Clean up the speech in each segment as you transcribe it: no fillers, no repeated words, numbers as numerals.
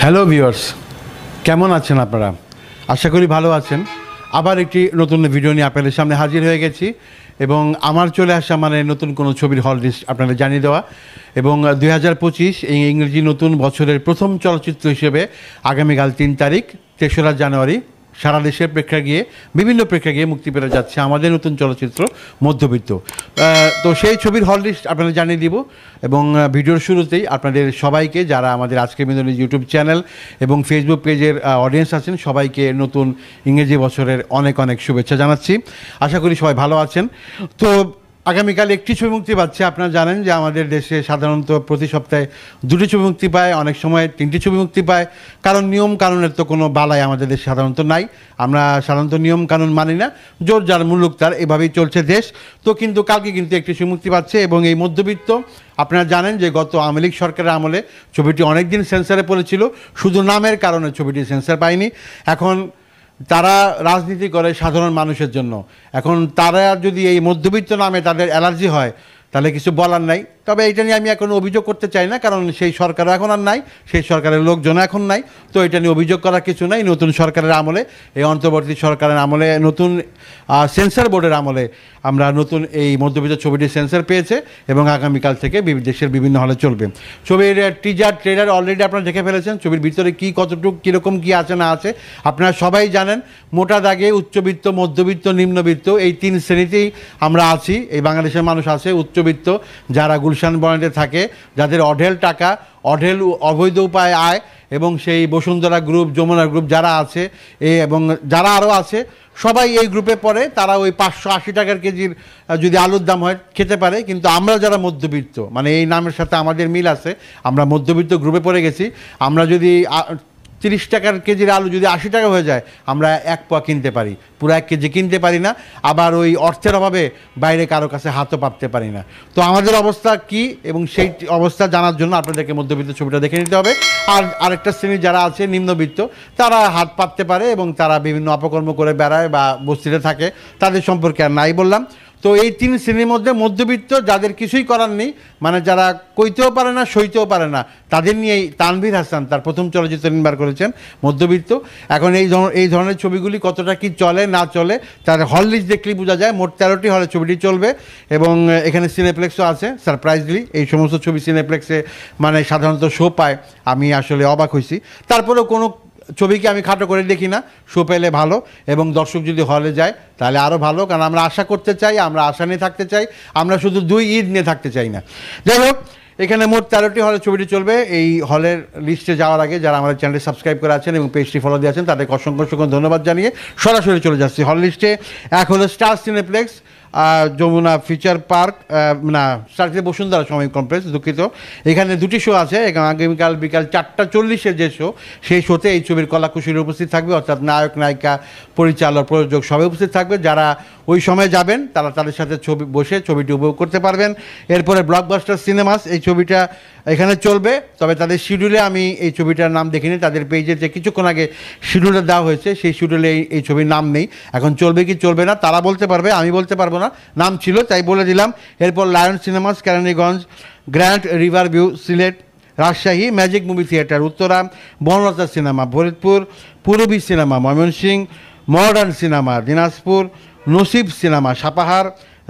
Hello viewers, কেমন আছেন আপনারা? আশা করি ভালো আছেন। আবার একটি নতুন ভিডিও নিয়ে আপনাদের সামনে হাজির হয়ে গেছি এবং আমার চলে আসা মানে নতুন কোনো ছবির হল লিস্ট আপনাদের জানিয়ে দেওয়া এবং 2025 এই ইংরেজি নতুন বছরের প্রথম চলচ্চিত্র হিসেবে আগামীকাল 3 তারিখ 3রা জানুয়ারি সারা দেশের প্রেক্ষাগৃহে বিভিন্ন প্রেক্ষাগৃহে মুক্তি পেতে যাচ্ছে আমাদের নতুন চলচ্চিত্র মধ্যবিত্ত। তো সেই ছবির হল লিস্ট আপনাদের জানিয়ে দিব এবং ভিডিওর শুরুতেই আপনাদের সবাইকে, যারা আমাদের আজকের বিনোদনী ইউটিউব চ্যানেল এবং ফেসবুক পেজের অডিয়েন্স আছেন, সবাইকে নতুন ইংরেজি বছরের অনেক অনেক শুভেচ্ছা জানাচ্ছি। আশা করি সবাই ভালো আছেন। তো আগামীকাল একটি ছবি মুক্তি পাচ্ছে। আপনারা জানেন যে আমাদের দেশে সাধারণত প্রতি সপ্তাহে 2টি ছবি মুক্তি পায়, অনেক সময় 3টি ছবি মুক্তি পায়, কারণ নিয়ম কানুনের তো কোনো বালাই আমাদের দেশে সাধারণত নাই। আমরা সাধারণত নিয়ম কানুন মানি না, জোর যার মুলুক তার, এভাবেই চলছে দেশ। তো কিন্তু কালকে কিন্তু একটি ছবি মুক্তি পাচ্ছে এবং এই মধ্যবিত্ত, আপনারা জানেন যে গত আওয়ামী লীগ সরকারের আমলে ছবিটি অনেক দিন সেন্সরে পড়েছিল, শুধু নামের কারণে ছবিটি সেন্সর পায়নি। এখন তারা রাজনীতি করে সাধারণ মানুষের জন্য। এখন তারা যদি এই মধ্যবিত্ত নামে তাদের অ্যালার্জি হয় তাহলে কিছু বলার নাই। তবে এটা নিয়ে আমি এখন অভিযোগ করতে চাই না, কারণ সেই সরকারও এখন আর নাই, সেই সরকারের লোকজন এখন নাই। তো এটা নিয়ে অভিযোগ করার কিছু নাই। নতুন সরকারের আমলে, এই অন্তর্বর্তী সরকারের আমলে, নতুন সেন্সর বোর্ডের আমলে আমরা নতুন এই মধ্যবিত্ত ছবিটি সেন্সর পেয়েছে এবং আগামীকাল থেকে দেশের বিভিন্ন হলে চলবে। ছবির টিজার ট্রেলার অলরেডি আপনারা দেখে ফেলেছেন। ছবির ভিতরে কী কতটুকু কীরকম কী আছে না আছে আপনারা সবাই জানেন। মোটা দাগে উচ্চবিত্ত, মধ্যবিত্ত, নিম্নবিত্ত এই 3 শ্রেণীতেই আমরা আছি। এই বাংলাদেশের মানুষ আছে উচ্চবিত্ত, যারা গুলশান বনেটে থাকে, যাদের অঢেল টাকা, অঢেল অবৈধ উপায়ে আয়, এবং সেই বসুন্ধরা গ্রুপ, যমুনা গ্রুপ যারা আছে এবং যারা আরও আছে, সবাই এই গ্রুপে পড়ে। তারা ওই 580 টাকার কেজির যদি আলুর দাম হয় খেতে পারে। কিন্তু আমরা যারা মধ্যবিত্ত, মানে এই নামের সাথে আমাদের মিল আছে, আমরা মধ্যবিত্ত গ্রুপে পড়ে গেছি। আমরা যদি 30 টাকার কেজির আলু যদি 80 টাকা হয়ে যায়, আমরা 1 পোয়া কিনতে পারি, পুরো 1 কেজি কিনতে পারি না। আবার ওই অর্থের অভাবে বাইরে কারো কাছে হাতও পাততে পারি না। তো আমাদের অবস্থা কি এবং সেই অবস্থা জানার জন্য আপনাদেরকে মধ্যবিত্ত ছবিটা দেখে নিতে হবে। আর আরেকটা শ্রেণী যারা আছে নিম্নবিত্ত, তারা হাত পাততে পারে এবং তারা বিভিন্ন অপকর্ম করে বেড়ায় বা বস্তিতে থাকে, তাদের সম্পর্কে আর নাই বললাম। তো এই 3 শ্রেণীর মধ্যে মধ্যবিত্ত, যাদের কিছুই করার নেই, মানে যারা কইতেও পারে না সইতেও পারে না, তাদের নিয়েই তানভীর হাসান তার প্রথম চলচ্চিত্র নির্মাণ করেছেন মধ্যবিত্ত। এখন এই ধরনের ছবিগুলি কতটা কি চলে না চলে তার হল লিস্ট দেখলেই বোঝা যায়। মোট 13টি হলে ছবিটি চলবে এবং এখানে সিনেপ্লেক্সও আছে। সারপ্রাইজলি এই সমস্ত ছবি সিনেপ্লেক্সে মানে সাধারণত শো পায়, আমি আসলে অবাক হয়েছি। তারপরেও কোনো ছবিকে আমি খাটো করে দেখি না, শো পেলে ভালো এবং দর্শক যদি হলে যায় তাহলে আরও ভালো, কারণ আমরা আশা করতে চাই, আমরা আশা নিয়ে থাকতে চাই, আমরা শুধু 2 ঈদ নিয়ে থাকতে চাই না। যাই হোক, এখানে মোট 13টি হলে ছবিটি চলবে। এই হলের লিস্টে যাওয়ার আগে যারা আমাদের চ্যানেলে সাবস্ক্রাইব করে আছেন এবং পেজটি ফলো দিয়ে আছেন, তাদেরকে অসংখ্য অসংখ্য ধন্যবাদ জানিয়ে সরাসরি চলে যাচ্ছি হল লিস্টে। এক হলো star cineplex, Jamuna future park, না স্টার বসুন্ধরা সময় কমপ্লেক্স, দুঃখিত। এখানে 2টি শো আছে। আগামীকাল বিকাল 4:40 যে শো, সেই শোতে এই ছবির কলাকুশলীরা উপস্থিত থাকবে, অর্থাৎ নায়ক, নায়িকা, পরিচালক, প্রযোজক সবাই উপস্থিত থাকবে। যারা ওই সময় যাবেন তারা তাদের সাথে বসে ছবিটি উপভোগ করতে পারবেন। এরপরে ব্লকবাস্টার সিনেমাস, এই ছবিটা এখানে চলবে। তবে তাদের শিডিউলে আমি এই ছবিটার নাম দেখিনি, তাদের পেজে যে কিছুক্ষণ আগে শিডিউলটা দেওয়া হয়েছে সেই শিডিউলে এই ছবির নাম নেই। এখন চলবে কি চলবে না তারা বলতে পারবে, আমি বলতে পারবো না। নাম ছিল তাই বলে দিলাম। এরপর lion cinemas, Keraniganj, grand river view Sylhet, Rajshahi magic movie theatre, Uttara Banalata cinema, Faridpur Purabi cinema, Mymensingh modern cinema, Dinajpur নসিব সিনেমা, সাপাহার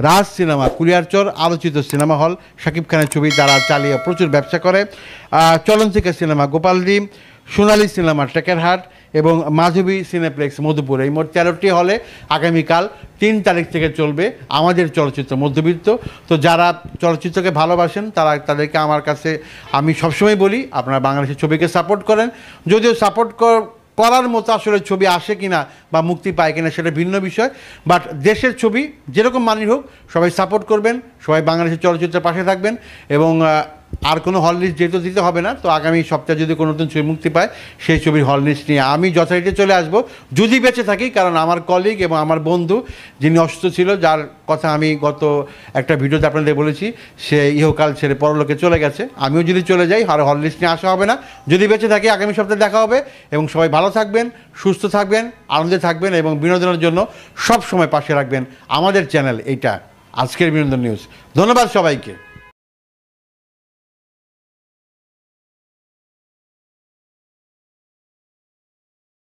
রাজ সিনেমা, কুলিয়ারচর আলোচিত সিনেমা হল, শাকিব খানের ছবি তারা চালিয়ে প্রচুর ব্যবসা করে, চলন্তিকা সিনেমা গোপালদি, সোনালী সিনেমা টেকেরহাট এবং মাধবী সিনেপ্লেক্স মধুপুর। এই মোট 13টি হলে আগামীকাল 3 তারিখ থেকে চলবে আমাদের চলচ্চিত্র মধ্যবিত্ত। তো যারা চলচ্চিত্রকে ভালোবাসেন তাদেরকে আমার কাছে আমি সবসময় বলি, আপনারা বাংলাদেশের ছবিকে সাপোর্ট করেন। যদিও সাপোর্ট করার মতো আসলে ছবি আসে কিনা বা মুক্তি পায় কিনা সেটা ভিন্ন বিষয়, বাট দেশের ছবি যেরকম মানের হোক সবাই সাপোর্ট করবেন, সবাই বাংলাদেশের চলচ্চিত্রের পাশে থাকবেন এবং আর কোনো হল লিস্ট যেহেতু দিতে হবে না, তো আগামী সপ্তাহে যদি কোনো নতুন ছবি মুক্তি পায় সেই ছবির হল লিস্ট নিয়ে আমি যথারীতি চলে আসবো, যদি বেঁচে থাকি। কারণ আমার কলিগ এবং আমার বন্ধু যিনি অসুস্থ ছিল, যার কথা আমি গত একটা ভিডিওতে আপনাদের বলেছি, সে ইহকাল ছেড়ে পরলোকে চলে গেছে। আমিও যদি চলে যাই আর হল লিস্ট নিয়ে আসা হবে না। যদি বেঁচে থাকি আগামী সপ্তাহে দেখা হবে এবং সবাই ভালো থাকবেন, সুস্থ থাকবেন, আনন্দে থাকবেন এবং বিনোদনের জন্য সব সময় পাশে রাখবেন আমাদের চ্যানেল এইটা, আজকের বিনোদন নিউজ। ধন্যবাদ সবাইকে।